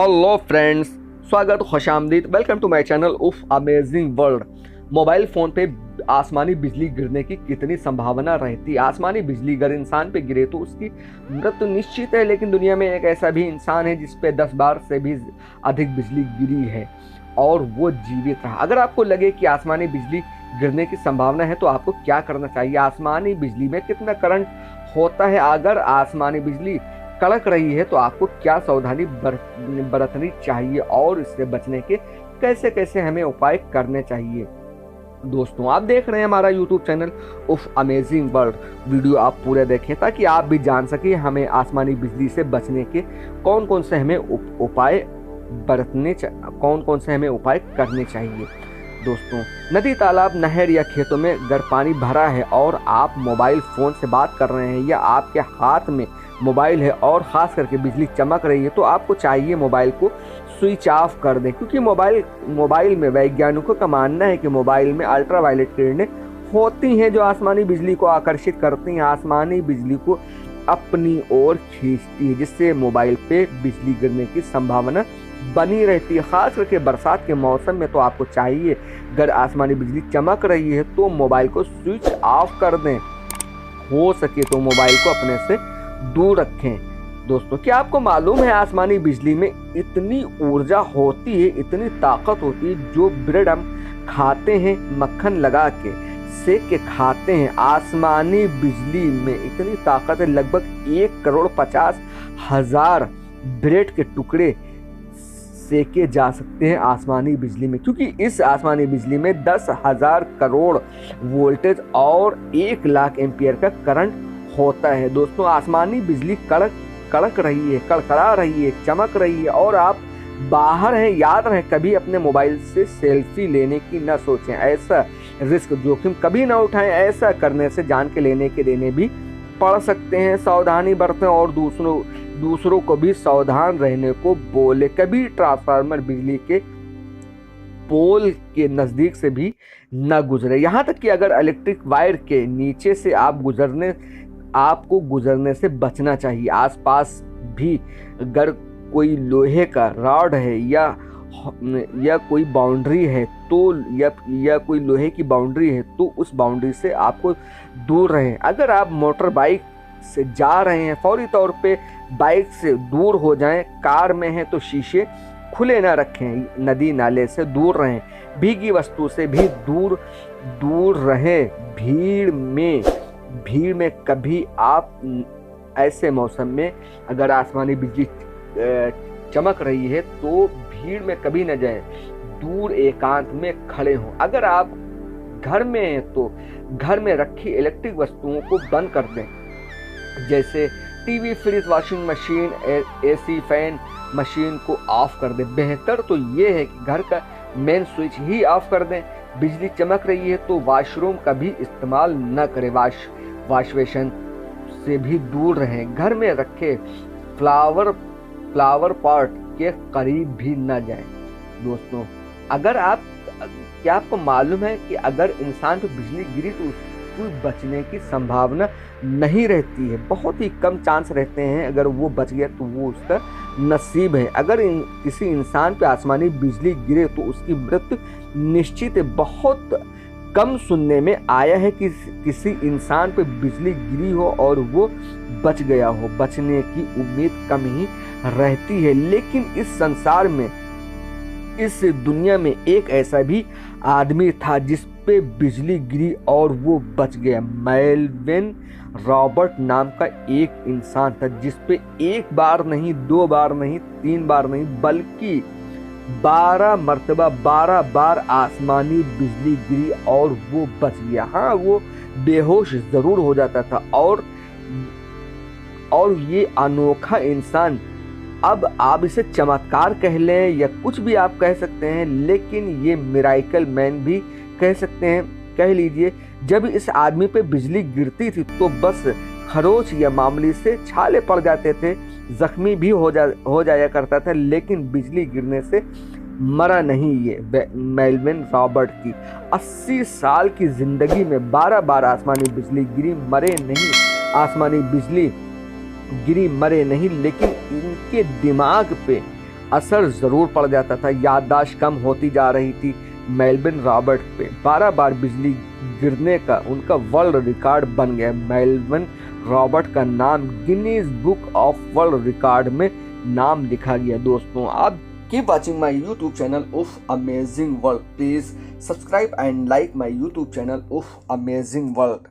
Hello friends, स्वागत, खुशामदीद, welcome to my channel उफ amazing world. Mobile phone पे आसमानी बिजली गिरने की कितनी संभावना रहती है। आसमानी बिजली अगर इंसान पे गिरे तो उसकी मृत्यु निश्चित है, लेकिन दुनिया में एक ऐसा भी इंसान है जिस पे 10 बार से भी अधिक बिजली गिरी है और वो जीवित रहा। अगर आपको लगे कि आसमानी बिजली गिरने की संभावना है तो आपको क्या करना चाहिए? आसमानी बिजली में कितना करंट होता है? अगर आसमानी बिजली कड़क रही है तो आपको क्या सावधानी बरतनी चाहिए और इससे बचने के कैसे कैसे हमें उपाय करने चाहिए। दोस्तों, आप देख रहे हैं हमारा यूट्यूब चैनल उफ अमेजिंग वर्ल्ड। वीडियो आप पूरे देखें ताकि आप भी जान सकें हमें आसमानी बिजली से बचने के कौन कौन से हमें उपाय करने चाहिए। दोस्तों, नदी, तालाब, नहर या खेतों में अगर पानी भरा है और आप मोबाइल फ़ोन से बात कर रहे हैं या आपके हाथ में मोबाइल है और ख़ास करके बिजली चमक रही है तो आपको चाहिए मोबाइल को स्विच ऑफ कर दें, क्योंकि मोबाइल में वैज्ञानिकों का मानना है कि मोबाइल में अल्ट्रावायलेट किरणें होती हैं जो आसमानी बिजली को आकर्षित करती हैं, आसमानी बिजली को अपनी ओर खींचती है, जिससे मोबाइल पे बिजली गिरने की संभावना बनी रहती है। ख़ास करके बरसात के मौसम में तो आपको चाहिए अगर आसमानी बिजली चमक रही है तो मोबाइल को स्विच ऑफ कर दें, हो सके तो मोबाइल को अपने से दूर रखें। दोस्तों, क्या आपको मालूम है आसमानी बिजली में इतनी ऊर्जा होती है, इतनी ताकत होती है। जो ब्रेड हम खाते हैं मक्खन लगा के सेक के खाते हैं, आसमानी बिजली में इतनी ताकत है। लगभग 1,50,00,000 ब्रेड के टुकड़े सेके जा सकते हैं आसमानी बिजली में, क्योंकि इस आसमानी बिजली में 10,000 करोड़ वोल्टेज और 1,00,000 एम्पियर का करंट होता है। दोस्तों, आसमानी बिजली कड़क रही है, कड़कड़ा रही है, चमक रही है और आप बाहर हैं, याद रहे कभी अपने मोबाइल से सेल्फी लेने की न सोचें। ऐसा रिस्क जोखिम कभी ना उठाएं। ऐसा करने से जान के लेने के देने भी पड़ सकते हैं। सावधानी बरतें और दूसरों को भी सावधान रहने को बोले। कभी ट्रांसफार्मर, बिजली के पोल के नज़दीक से भी न गुजरे। यहाँ तक कि अगर इलेक्ट्रिक वायर के नीचे से आपको गुजरने से बचना चाहिए। आसपास भी अगर कोई लोहे का रॉड है या कोई बाउंड्री है तो या कोई लोहे की बाउंड्री है तो उस बाउंड्री से आपको दूर रहें। अगर आप मोटर बाइक से जा रहे हैं फौरी तौर पे बाइक से दूर हो जाएं। कार में हैं तो शीशे खुले ना रखें। नदी नाले से दूर रहें। भीगी वस्तु से भी दूर रहें। भीड़ में कभी आप ऐसे मौसम में अगर आसमानी बिजली चमक रही है तो भीड़ में कभी न जाएं। दूर एकांत में खड़े हों। अगर आप घर में हैं तो घर में रखी इलेक्ट्रिक वस्तुओं को बंद कर दें, जैसे TV, fridge, washing machine, AC, fan machine को ऑफ कर दें। बेहतर तो ये है कि घर का मेन स्विच ही ऑफ कर दें। बिजली चमक रही है तो वॉशरूम का भी इस्तेमाल न करें। वॉश बेसिन से भी दूर रहें। घर में रखे फ्लावर पॉट के करीब भी न जाएं। दोस्तों, क्या आपको मालूम है कि अगर इंसान पर बिजली गिरी तो उसको बचने की संभावना नहीं रहती है। बहुत ही कम चांस रहते हैं। अगर वो बच गया तो वो उसका नसीब है। अगर किसी इंसान पे आसमानी बिजली गिरे तो उसकी मृत्यु निश्चित है। बहुत कम सुनने में आया है कि किसी इंसान पे बिजली गिरी हो और वो बच गया हो। बचने की उम्मीद कम ही रहती है। लेकिन इस संसार में, इस दुनिया में एक ऐसा भी आदमी था जिस पे बिजली गिरी और वो बच गया। मेलविन रॉबर्ट नाम का एक इंसान था जिस पे एक बार नहीं, 2 बार नहीं, 3 बार नहीं, बल्कि 12 मरतबा 12 बार आसमानी बिजली गिरी और वो बच गया। हाँ, वो बेहोश जरूर हो जाता था और ये अनोखा इंसान, अब आप इसे चमत्कार कह लें या कुछ भी आप कह सकते हैं, लेकिन ये मिराइकल मैन भी कह सकते हैं, कह लीजिए। जब इस आदमी पे बिजली गिरती थी तो बस खरोच या मामूली से छाले पड़ जाते थे, जख्मी भी हो जाया करता था, लेकिन बिजली गिरने से मरा नहीं। ये मेलविन रॉबर्ट की 80 साल की जिंदगी में 12 बार आसमानी बिजली गिरी, मरे नहीं। आसमानी बिजली गिरी, मरे नहीं, लेकिन इनके दिमाग पे असर ज़रूर पड़ जाता था, याददाश्त कम होती जा रही थी। मेलविन रॉबर्ट पे 12 बार बिजली गिरने का उनका वर्ल्ड रिकॉर्ड बन गया। मेलविन रॉबर्ट का नाम Guinness book of world record में नाम लिखा गया। दोस्तों, आप keep watching my YouTube channel of amazing world. Please subscribe and like my YouTube channel of amazing world.